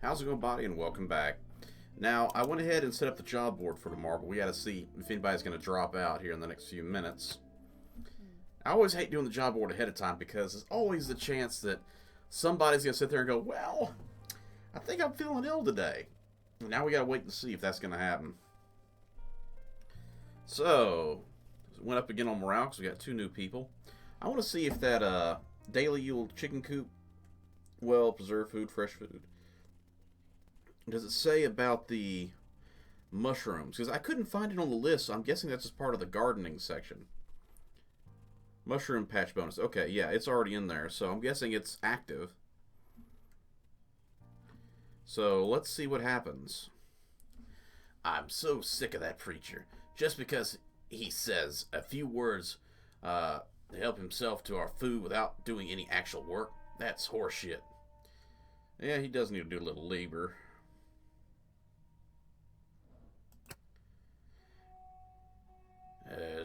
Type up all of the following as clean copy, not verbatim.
How's it going, buddy, and welcome back. Now, I went ahead and set up the job board for tomorrow, but we got to see if anybody's going to drop out here in the next few minutes. I always hate doing the job board ahead of time because there's always the chance that somebody's going to sit there and go, well, I think I'm feeling ill today. Now we got to wait and see if that's going to happen. So, went up again on morale because we got 2 new people. I want to see if that daily yield chicken coop, well, preserved food, fresh food, does it say about the mushrooms? Because I couldn't find it on the list, so I'm guessing that's just part of the gardening section. Mushroom patch bonus. Okay, yeah, it's already in there, so I'm guessing it's active. So let's see what happens. I'm so sick of that preacher. Just because he says a few words to help himself to our food without doing any actual work, that's horseshit. Yeah, he does need to do a little labor.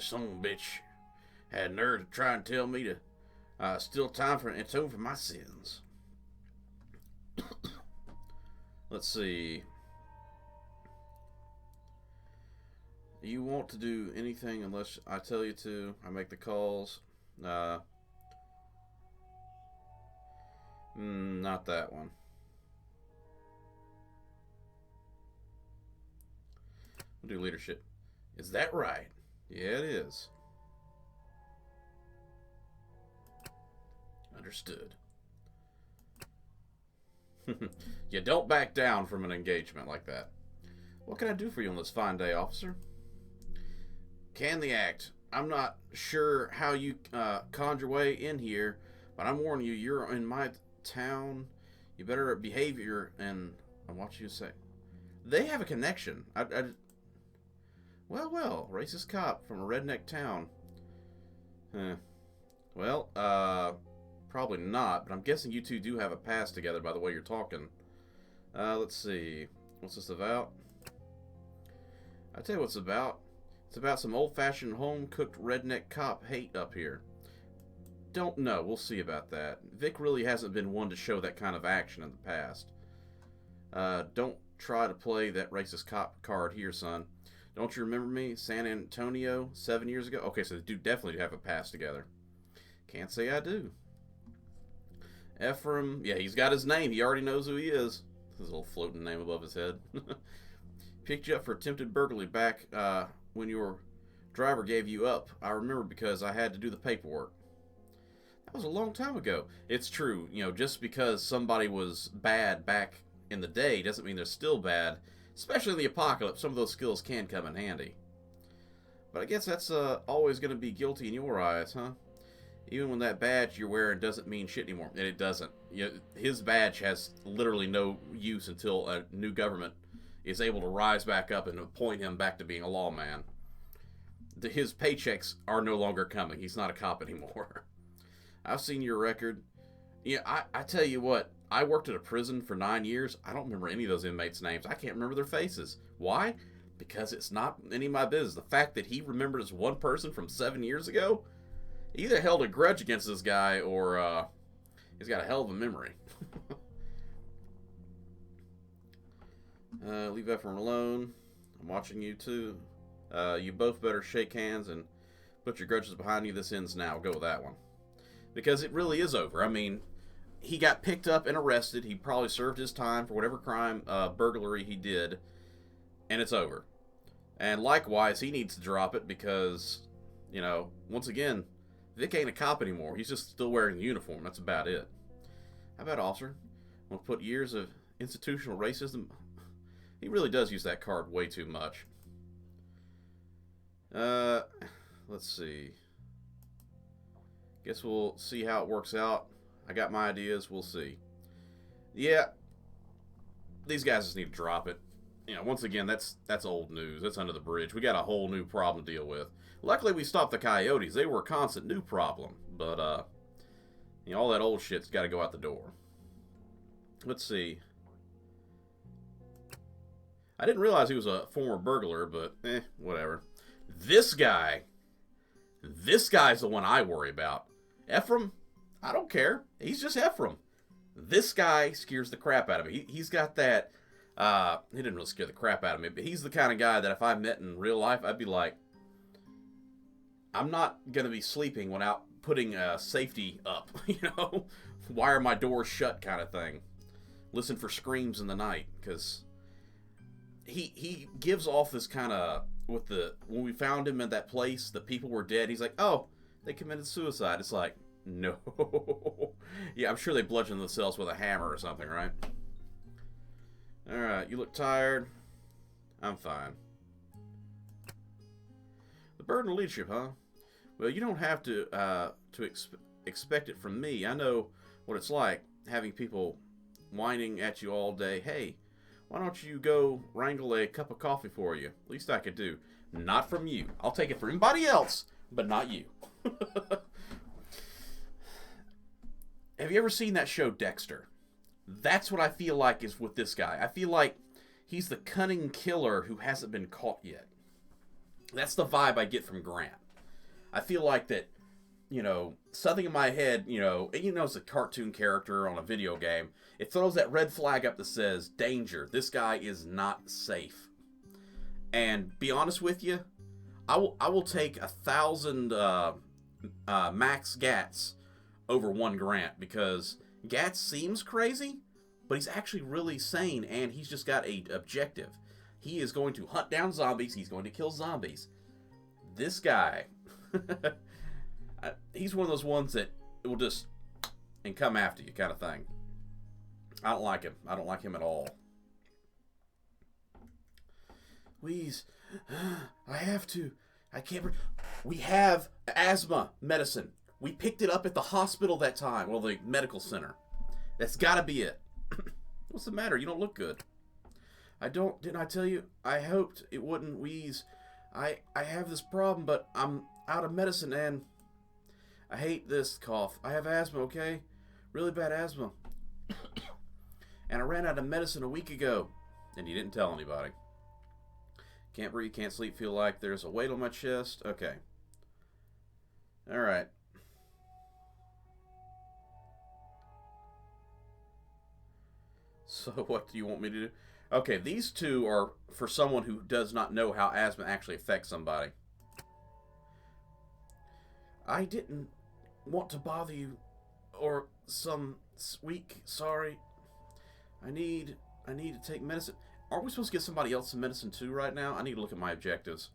Some bitch had nerve to try and tell me to steal time for atone for my sins. Let's see. You want to do anything unless I tell you to. I make the calls. Not that one. We'll do leadership. Is that right? Yeah, it is. Understood. You don't back down from an engagement like that. What can I do for you on this fine day, officer? Can the act. I'm not sure how you conned your way in here, but I'm warning you, you're in my town. You better behave and I want you to say. They have a connection. Well, racist cop from a redneck town. Well, probably not, but I'm guessing you two do have a past together by the way you're talking. Let's see. What's this about? I tell you what it's about. It's about some old-fashioned home-cooked redneck cop hate up here. Don't know. We'll see about that. Vic really hasn't been one to show that kind of action in the past. Don't try to play that racist cop card here, son. Don't you remember me? San Antonio, 7 years ago? Okay, so they do definitely have a past together. Can't say I do. Ephraim, yeah, he's got his name. He already knows who he is. His little floating name above his head. Picked you up for attempted burglary back when your driver gave you up. I remember because I had to do the paperwork. That was a long time ago. It's true, just because somebody was bad back in the day doesn't mean they're still bad. Especially in the apocalypse, some of those skills can come in handy. But I guess that's always going to be guilty in your eyes, huh? Even when that badge you're wearing doesn't mean shit anymore. And it doesn't. His badge has literally no use until a new government is able to rise back up and appoint him back to being a lawman. His paychecks are no longer coming. He's not a cop anymore. I've seen your record. I tell you what. I worked at a prison for 9 years. I don't remember any of those inmates' names. I can't remember their faces. Why? Because it's not any of my business. The fact that he remembered as one person from 7 years ago, he either held a grudge against this guy or he's got a hell of a memory. Leave Ephraim alone. I'm watching you too. You both better shake hands and put your grudges behind you. This ends now. Go with that one. Because it really is over. I mean, he got picked up and arrested. He probably served his time for whatever crime, burglary he did. And it's over. And likewise, he needs to drop it because, once again, Vic ain't a cop anymore. He's just still wearing the uniform. That's about it. How about, officer? Want to put years of institutional racism? He really does use that card way too much. Let's see. Guess we'll see how it works out. I got my ideas. We'll see. Yeah. These guys just need to drop it. Once again, that's old news. That's under the bridge. We got a whole new problem to deal with. Luckily, we stopped the coyotes. They were a constant new problem. But, all that old shit's got to go out the door. Let's see. I didn't realize he was a former burglar, but, whatever. This guy's the one I worry about. Ephraim, I don't care. He's just Ephraim. This guy scares the crap out of me. He's got that. He didn't really scare the crap out of me, but he's the kind of guy that if I met in real life, I'd be like, I'm not gonna be sleeping without putting safety up. Wire my doors shut, kind of thing. Listen for screams in the night, because he gives off this kind of when we found him in that place, the people were dead. He's like, oh, they committed suicide. It's like, no. Yeah, I'm sure they bludgeoned themselves with a hammer or something, right? Alright, you look tired. I'm fine. The burden of leadership, huh? Well, you don't have to expect it from me. I know what it's like, having people whining at you all day. Hey, why don't you go wrangle a cup of coffee for you? Least I could do. Not from you. I'll take it from anybody else, but not you. Have you ever seen that show Dexter? That's what I feel like is with this guy. I feel like he's the cunning killer who hasn't been caught yet. That's the vibe I get from Grant. I feel like that, something in my head, it's a cartoon character on a video game. It throws that red flag up that says, danger, this guy is not safe. And be honest with you, I will take 1,000 max Gats over one Grant, because Gats seems crazy, but he's actually really sane, and he's just got an objective. He is going to hunt down zombies. He's going to kill zombies. This guy, he's one of those ones that will just and come after you, kind of thing. I don't like him. I don't like him at all. Wheeze, I have to. I can't. We have asthma medicine. We picked it up at the hospital that time. Well, the medical center. That's gotta be it. What's the matter? You don't look good. Didn't I tell you? I hoped it wouldn't wheeze. I have this problem, but I'm out of medicine, and I hate this cough. I have asthma, okay? Really bad asthma. And I ran out of medicine a week ago. And you didn't tell anybody. Can't breathe, can't sleep, feel like there's a weight on my chest. Okay. Alright. So what do you want me to do? Okay, these two are for someone who does not know how asthma actually affects somebody. I didn't want to bother you or some week. Sorry. I need to take medicine. Aren't we supposed to get somebody else some medicine too right now? I need to look at my objectives.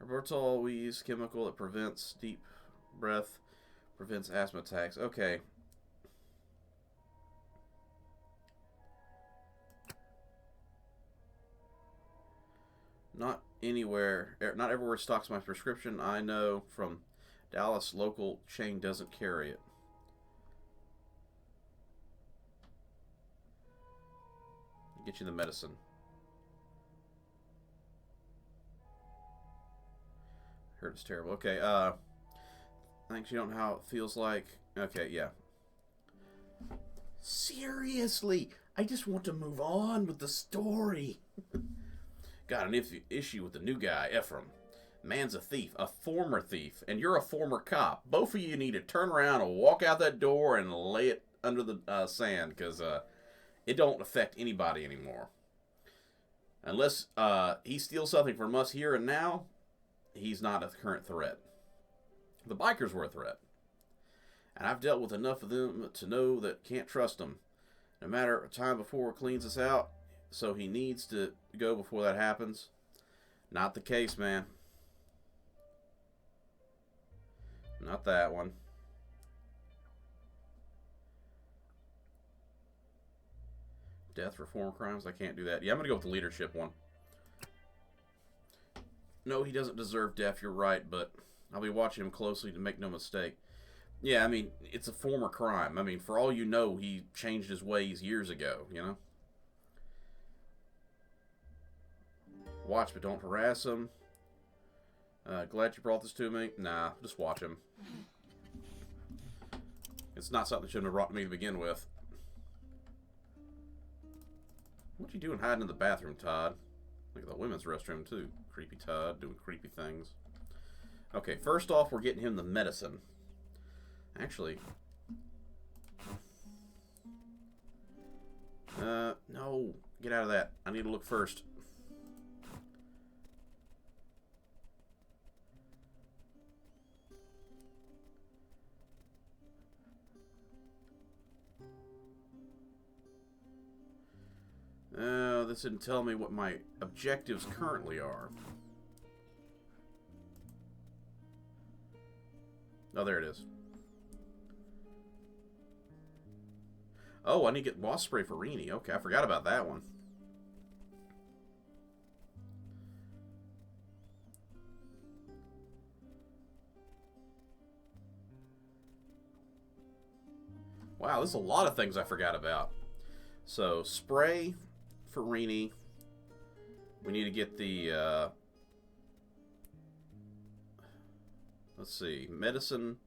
Herbitol, we use chemical that prevents deep breath, prevents asthma attacks. Okay. Not everywhere stocks my prescription. I know from Dallas, local chain doesn't carry it. Get you the medicine. Heard it's terrible. Okay, thanks, you don't know how it feels like. Okay, yeah. Seriously, I just want to move on with the story. Got an issue with the new guy, Ephraim. Man's a thief, a former thief, and you're a former cop. Both of you need to turn around and walk out that door and lay it under the sand, because it don't affect anybody anymore. Unless he steals something from us here and now, he's not a current threat. The bikers were a threat. And I've dealt with enough of them to know that can't trust them. No matter of time before it cleans us out, so he needs to go before that happens. Not the case, man. Not that one. Death for former crimes? I can't do that. Yeah, I'm going to go with the leadership one. No, he doesn't deserve death, you're right, but I'll be watching him closely to make no mistake. Yeah, I mean, it's a former crime. I mean, for all you know, he changed his ways years ago, you know? Watch, but don't harass him. Glad you brought this to me. Nah, just watch him. It's not something that shouldn't have brought to me to begin with. What you doing hiding in the bathroom, Todd? Look at the women's restroom, too. Creepy Todd doing creepy things. Okay, first off, we're getting him the medicine. Actually, Get out of that. I need to look first. This didn't tell me what my objectives currently are. Oh, there it is. Oh, I need to get wasp spray for Rini. Okay, I forgot about that one. Wow, there's a lot of things I forgot about. So, spray for Rini. We need to get the, let's see, medicine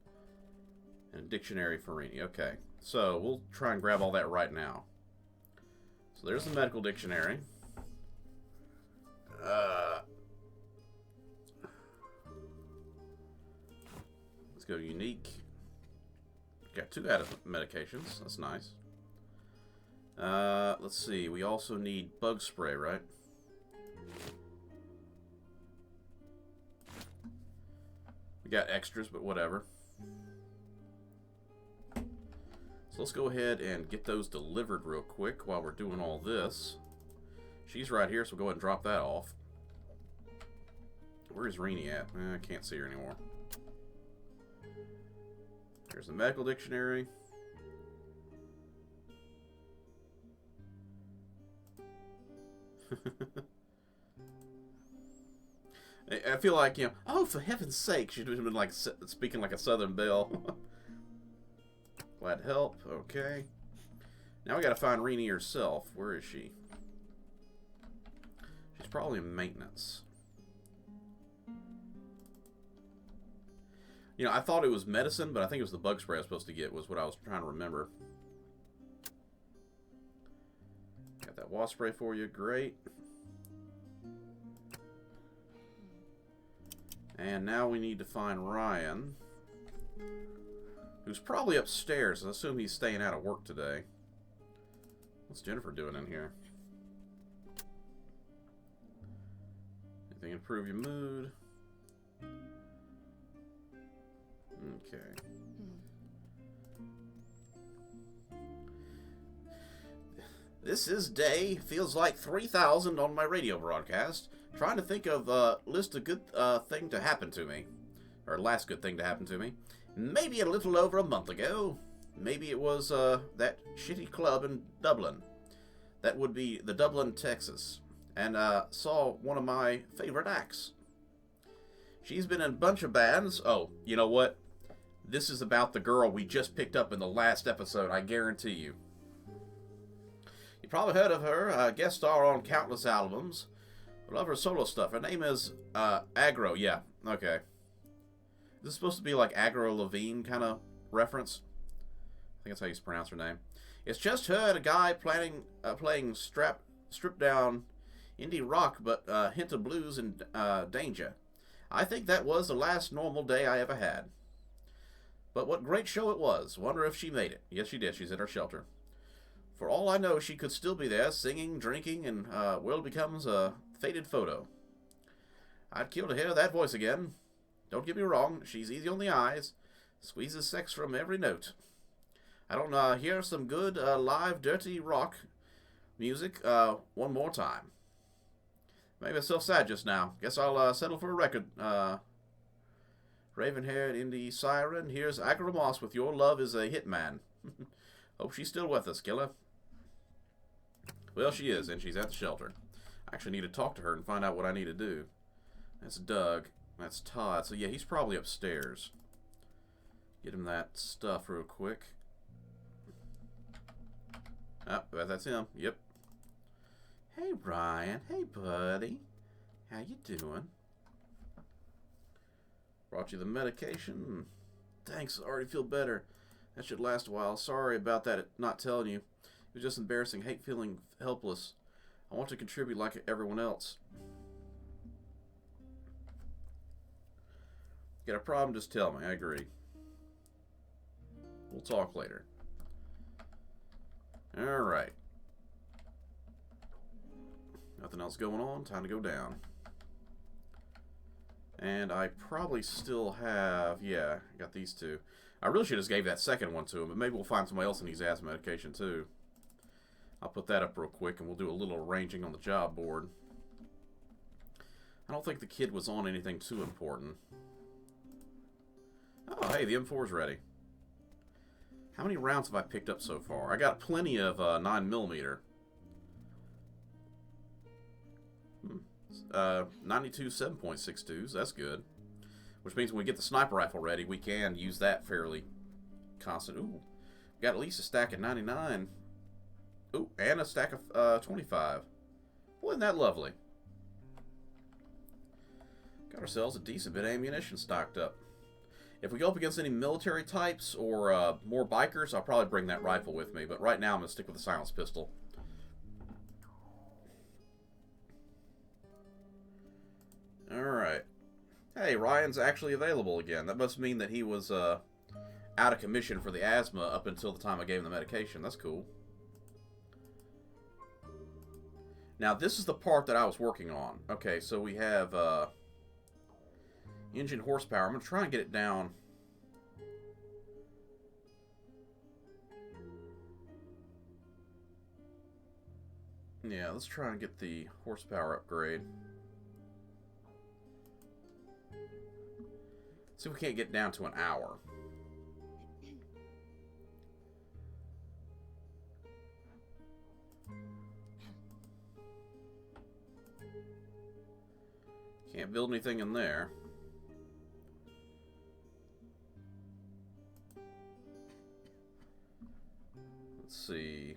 and a dictionary for Rini. Okay, so we'll try and grab all that right now. So there's the medical dictionary. Let's go unique. Got 2 out of medications. That's nice. Let's see. We also need bug spray, right? We got extras, but whatever. So let's go ahead and get those delivered real quick while we're doing all this. She's right here, so we'll go ahead and drop that off. Where's Rini at? I can't see her anymore. Here's the medical dictionary. I feel like, you know, oh, for heaven's sake, she'd have been like speaking like a Southern belle. Glad to help. Okay. Now we gotta find Rini herself. Where is she? She's probably in maintenance. You know, I thought it was medicine, but I think it was the bug spray I was supposed to get, was what I was trying to remember. Got that wasp spray for you. Great. And now we need to find Ryan, who's probably upstairs. I assume he's staying out of work today. What's Jennifer doing in here? Anything to improve your mood? Okay. This is day feels like 3,000 on my radio broadcast. Trying to think of a list of good thing to happen to me. Or last good thing to happen to me. Maybe a little over a month ago. Maybe it was that shitty club in Dublin. That would be the Dublin, Texas. And saw one of my favorite acts. She's been in a bunch of bands. Oh, you know what? This is about the girl we just picked up in the last episode, I guarantee you. You probably heard of her, guest star on countless albums. I love her solo stuff. Her name is Agro, yeah, okay. Is this supposed to be like Agro Lavigne kind of reference? I think that's how you pronounce her name. It's just her and a guy playing stripped down indie rock, but hint of blues and danger. I think that was the last normal day I ever had. But what great show it was. Wonder if she made it. Yes, she did. She's at our shelter. For all I know, she could still be there, singing, drinking, and world becomes a faded photo. I'd kill to hear that voice again. Don't get me wrong, she's easy on the eyes, squeezes sex from every note. I don't hear some good live dirty rock music one more time. Made myself sad just now. Guess I'll settle for a record. Raven-haired indie siren, here's Agra Moss with Your Love is a Hitman. Hope she's still with us, killer. Well, she is, and she's at the shelter. I actually need to talk to her and find out what I need to do. That's Doug. That's Todd. So, yeah, he's probably upstairs. Get him that stuff real quick. Oh, that's him. Yep. Hey, Ryan. Hey, buddy. How you doing? Brought you the medication. Thanks. I already feel better. That should last a while. Sorry about that, not telling you. It was just embarrassing. Hate feeling helpless. I want to contribute like everyone else. Got a problem, just tell me. I agree. We'll talk later. Alright. else going on? Time to go down. And I probably still have... Yeah, I got these two. I really should have just gave that second one to him, but maybe we'll find somebody else that needs asthma medication too. I'll put that up real quick, and we'll do a little arranging on the job board. I don't think the kid was on anything too important. Oh, hey, the M4's ready. How many rounds have I picked up so far? I got plenty of 9mm. 92 7.62s, that's good. Which means when we get the sniper rifle ready, we can use that fairly constant. Ooh, got at least a stack of 99. Ooh, and a stack of 25. Well, isn't that lovely? Got ourselves a decent bit of ammunition stocked up. If we go up against any military types or more bikers, I'll probably bring that rifle with me. But right now, I'm going to stick with the silenced pistol. Alright. Hey, Ryan's actually available again. That must mean that he was out of commission for the asthma up until the time I gave him the medication. That's cool. Now, this is the part that I was working on. Okay, so we have engine horsepower. I'm going to try and get it down. Yeah, let's try and get the horsepower upgrade. See if we can't get down to an hour. Can't build anything in there. Let's see.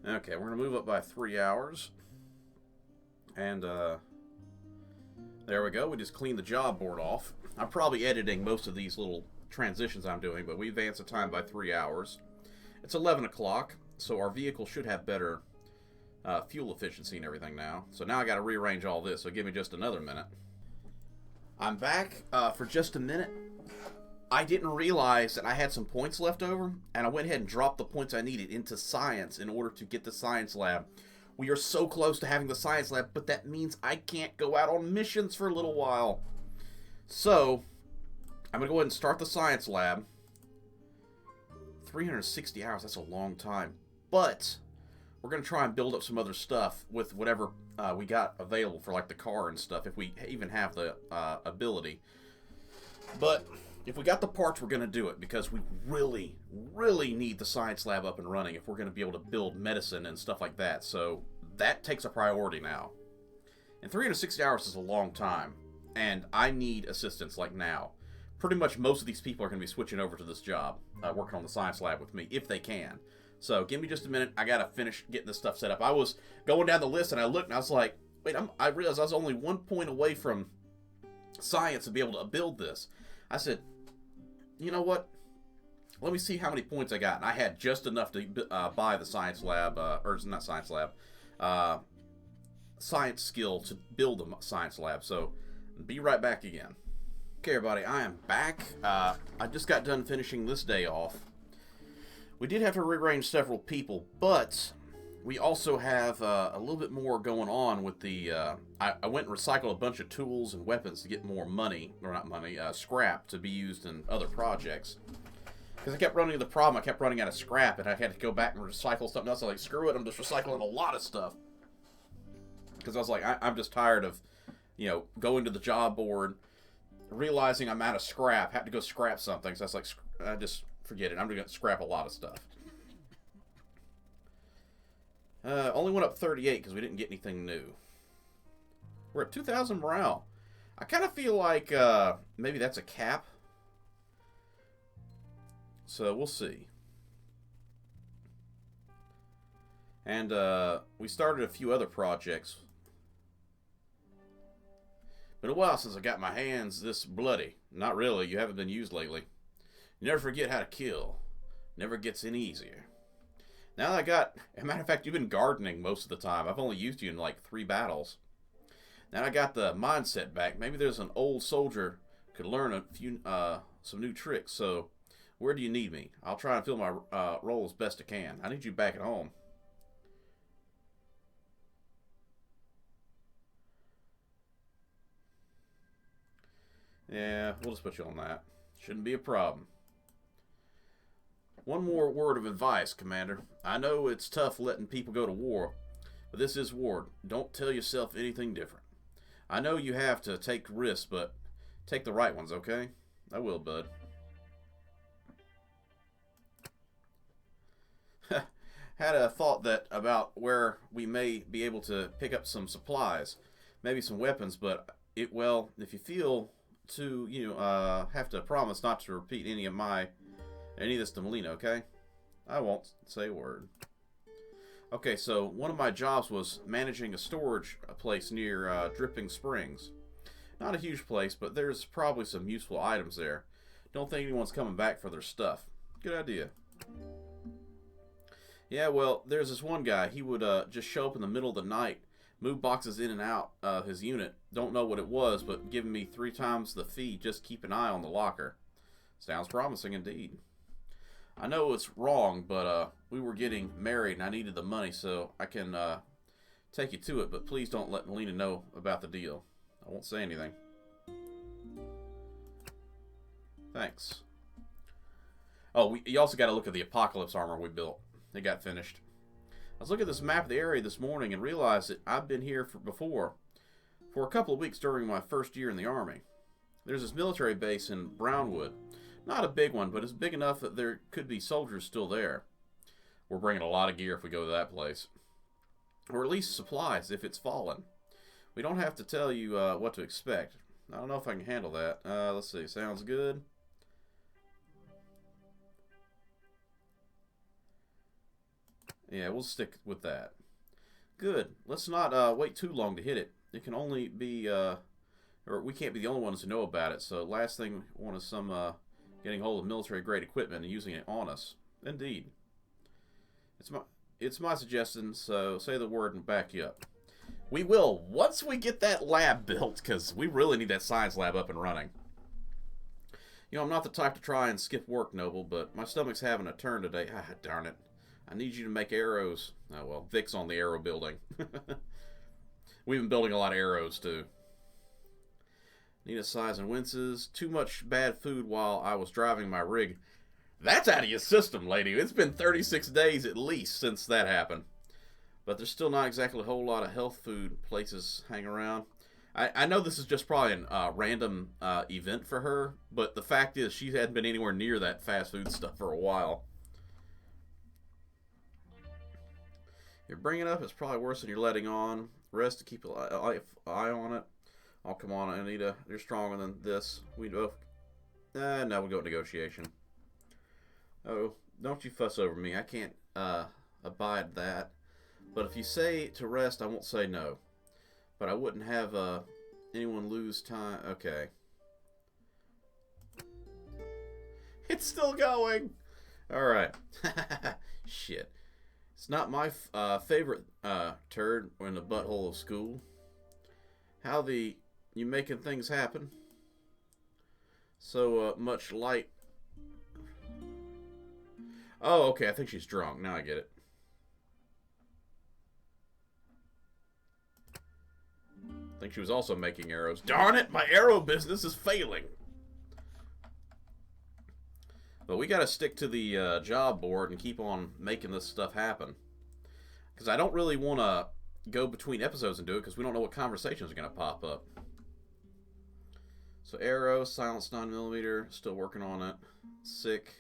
Okay, we're going to move up by 3 hours. And, there we go. We just cleaned the job board off. I'm probably editing most of these little transitions I'm doing, but we advanced the time by 3 hours. It's 11 o'clock, so our vehicle should have better fuel efficiency and everything now. So now I got to rearrange all this, so give me just another minute. I'm back for just a minute. I didn't realize that I had some points left over, and I went ahead and dropped the points I needed into science in order to get the science lab. We are so close to having the science lab, but that means I can't go out on missions for a little while. So, I'm going to go ahead and start the science lab. 360 hours, that's a long time. But, we're going to try and build up some other stuff with whatever we got available for like the car and stuff, if we even have the ability. But if we got the parts, we're going to do it, because we really, really need the science lab up and running if we're going to be able to build medicine and stuff like that. So that takes a priority now. And 360 hours is a long time, and I need assistance like now. Pretty much most of these people are going to be switching over to this job, working on the science lab with me, if they can. So give me just a minute. I got to finish getting this stuff set up. I was going down the list, and I looked, and I was like, wait, I realized I was only 1 point away from science to be able to build this. I said, you know what? Let me see how many points I got. And I had just enough to buy the science lab, or not science lab, science skill to build a science lab. So, be right back again. Okay, everybody, I am back. I just got done finishing this day off. We did have to rearrange several people, but we also have a little bit more going on with the... I went and recycled a bunch of tools and weapons to get more money, or not money, scrap to be used in other projects. Because I kept running into the problem, I kept running out of scrap, and I had to go back and recycle something else. I was like, screw it, I'm just recycling a lot of stuff. Because I was like, I'm just tired of, you know, going to the job board, realizing I'm out of scrap, had to go scrap something. So I was like, I just forget it, I'm going to scrap a lot of stuff. Only went up 38 because we didn't get anything new. We're at 2,000 morale. I kind of feel like maybe that's a cap. So we'll see. And we started a few other projects. Been a while since I got my hands this bloody. Not really. You haven't been used lately. You never forget how to kill. Never gets any easier. Now that I got... As a matter of fact, you've been gardening most of the time. I've only used you in like 3 battles. Now I got the mindset back. Maybe there's an old soldier could learn a few, some new tricks. So, where do you need me? I'll try and fill my role as best I can. I need you back at home. Yeah, we'll just put you on that. Shouldn't be a problem. One more word of advice, Commander. I know it's tough letting people go to war, but this is war. Don't tell yourself anything different. I know you have to take risks, but take the right ones, okay? I will, bud. Had a thought that about where we may be able to pick up some supplies, maybe some weapons, but well, if you feel to, have to promise not to repeat any of this to Melina, okay? I won't say a word. Okay, so one of my jobs was managing a storage place near Dripping Springs. Not a huge place, but there's probably some useful items there. Don't think anyone's coming back for their stuff. Good idea. Yeah, well, there's this one guy. He would just show up in the middle of the night, move boxes in and out of his unit. Don't know what it was, but giving me 3 times the fee. Just keep an eye on the locker. Sounds promising indeed. I know it's wrong, but we were getting married and I needed the money, so I can take you to it, but please don't let Melina know about the deal. I won't say anything. Thanks. Oh, you also got to look at the apocalypse armor we built. It got finished. I was looking at this map of the area this morning and realized that I've been here before for a couple of weeks during my first year in the Army. There's this military base in Brownwood. Not a big one, but it's big enough that there could be soldiers still there. We're bringing a lot of gear if we go to that place. Or at least supplies if it's fallen. We don't have to tell you what to expect. I don't know if I can handle that. Let's see. Sounds good. Yeah, we'll stick with that. Good. Let's not wait too long to hit it. It can only be, or we can't be the only ones who know about it. So last thing we want is some getting hold of military-grade equipment and using it on us. Indeed. It's my suggestion, so say the word and back you up. We will, once we get that lab built, because we really need that science lab up and running. You know, I'm not the type to try and skip work, Noble, but my stomach's having a turn today. Ah, darn it. I need you to make arrows. Oh, well, Vic's on the arrow building. We've been building a lot of arrows, too. Nina sighs and winces. Too much bad food while I was driving my rig. That's out of your system, lady. It's been 36 days at least since that happened. But there's still not exactly a whole lot of health food places hanging around. I know this is just probably a random event for her, but the fact is she hadn't been anywhere near that fast food stuff for a while. You're bringing it up, it's probably worse than you're letting on. Rest to keep an eye on it. Oh, come on, Anita. You're stronger than this. We both... now we'll go negotiation. Oh, don't you fuss over me. I can't abide that. But if you say to rest, I won't say no. But I wouldn't have anyone lose time. Okay. It's still going. Alright. Shit. It's not my favorite turd in the butthole of school. How you making things happen? So much light. Oh, okay. I think she's drunk. Now I get it. I think she was also making arrows. Darn it! My arrow business is failing. But we got to stick to the job board and keep on making this stuff happen. Because I don't really want to go between episodes and do it because we don't know what conversations are going to pop up. So arrow, silence 9mm, still working on it. Sick.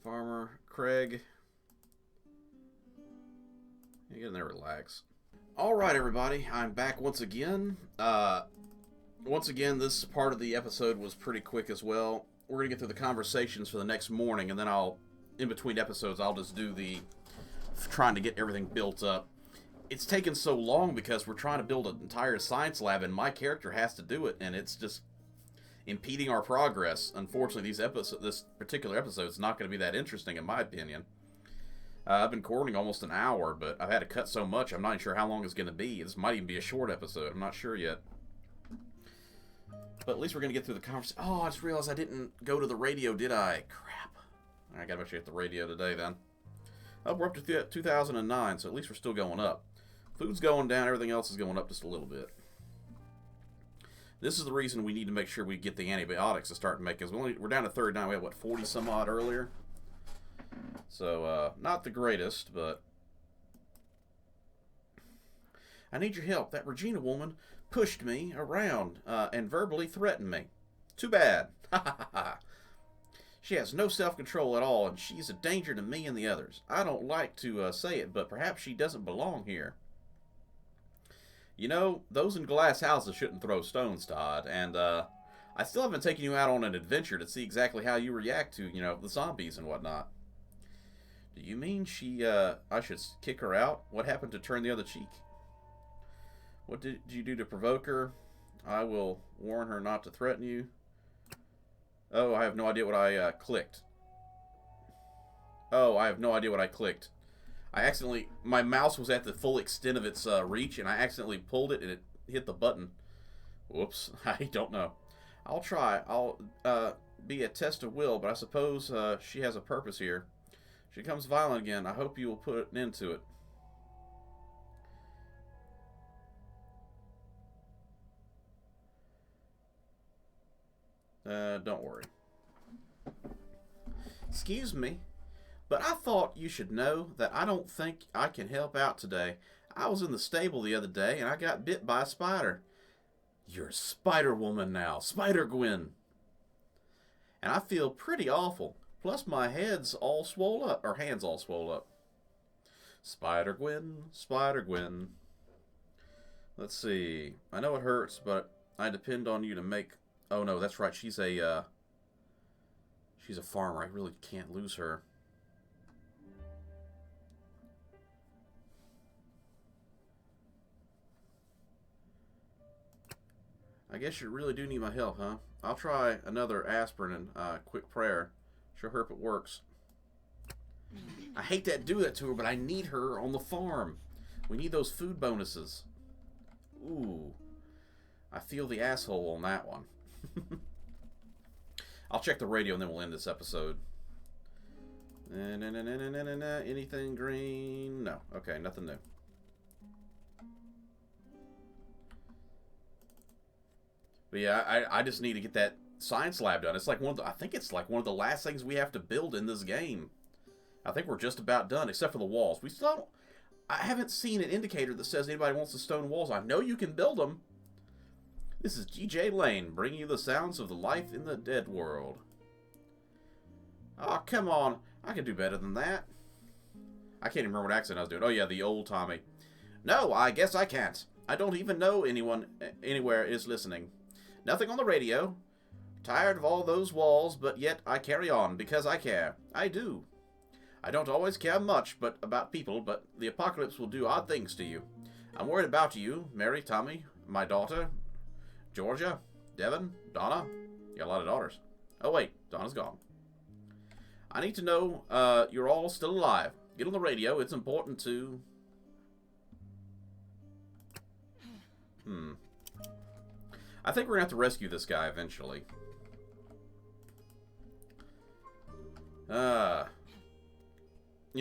Farmer, Craig. You get in there, relax. Alright everybody, I'm back once again. Once again, this part of the episode was pretty quick as well. We're going to get through the conversations for the next morning, and then in between episodes, I'll just do the trying to get everything built up. It's taken so long because we're trying to build an entire science lab, and my character has to do it, and it's impeding our progress. Unfortunately, this particular episode is not going to be that interesting, in my opinion. I've been recording almost an hour, but I've had to cut so much, I'm not even sure how long it's going to be. This might even be a short episode. I'm not sure yet. But at least we're going to get through the conversation. Oh, I just realized I didn't go to the radio, did I? Crap. I got to make sure I hit the radio today, then. Oh, we're up to 2009, so at least we're still going up. Food's going down, everything else is going up just a little bit. This is the reason we need to make sure we get the antibiotics to start making. We're down to 39. We had, what, 40 some odd earlier? So, not the greatest, but... I need your help. That Regina woman pushed me around and verbally threatened me. Too bad. Ha ha ha. She has no self-control at all, and she's a danger to me and the others. I don't like to say it, but perhaps she doesn't belong here. You know, those in glass houses shouldn't throw stones, Todd, and I still haven't taken you out on an adventure to see exactly how you react to, you know, the zombies and whatnot. Do you mean I should kick her out? What happened to turn the other cheek? What did you do to provoke her? I will warn her not to threaten you. Oh, I have no idea what I clicked. Oh, I have no idea what I clicked. My mouse was at the full extent of its reach, and I accidentally pulled it, and it hit the button. Whoops, I don't know. I'll try. I'll be a test of will, but I suppose she has a purpose here. She becomes violent again. I hope you will put an end to it. Don't worry. Excuse me, but I thought you should know that I don't think I can help out today. I was in the stable the other day, and I got bit by a spider. You're Spider-Woman now, Spider-Gwen. And I feel pretty awful. Plus my head's all swole up, or hands all swole up. Spider-Gwen, Spider-Gwen. Let's see. I know it hurts, but I depend on you to make... Oh no, that's right. She's a farmer. I really can't lose her. I guess you really do need my help, huh? I'll try another aspirin and quick prayer. Sure hope it works. I hate to do that to her, but I need her on the farm. We need those food bonuses. Ooh. I feel the asshole on that one. I'll check the radio and then we'll end this episode. Anything green? No. Okay, nothing new. But yeah, I just need to get that science lab done. It's like I think it's like one of the last things we have to build in this game. I think we're just about done, except for the walls. We still don't, I haven't seen an indicator that says anybody wants the stone walls. I know you can build them. This is GJ Lane, bringing you the sounds of the life in the dead world. Oh, come on. I can do better than that. I can't even remember what accent I was doing. Oh, yeah, the old Tommy. No, I guess I can't. I don't even know anyone anywhere is listening. Nothing on the radio. Tired of all those walls, but yet I carry on because I care. I do. I don't always care much about people, but the apocalypse will do odd things to you. I'm worried about you, Mary, Tommy, my daughter, Georgia, Devin, Donna. You got a lot of daughters. Oh, wait. Donna's gone. I need to know you're all still alive. Get on the radio. It's important to... I think we're going to have to rescue this guy eventually. You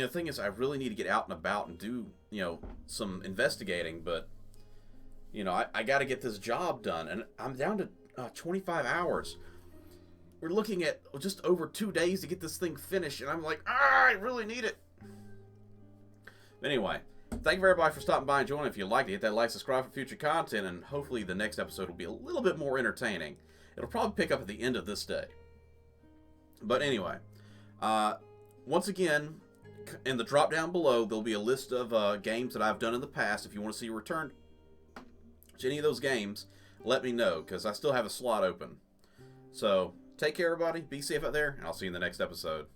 know, the thing is, I really need to get out and about and do, you know, some investigating, but, you know, I got to get this job done, and I'm down to 25 hours. We're looking at just over 2 days to get this thing finished, and I'm like, I really need it. But anyway, thank you everybody for stopping by and joining. If you liked it, hit that like, subscribe for future content, and hopefully the next episode will be a little bit more entertaining. It'll probably pick up at the end of this day. But anyway, once again, in the drop down below, there'll be a list of games that I've done in the past. If you want to see a return to any of those games, let me know, because I still have a slot open. So, take care, everybody. Be safe out there, and I'll see you in the next episode.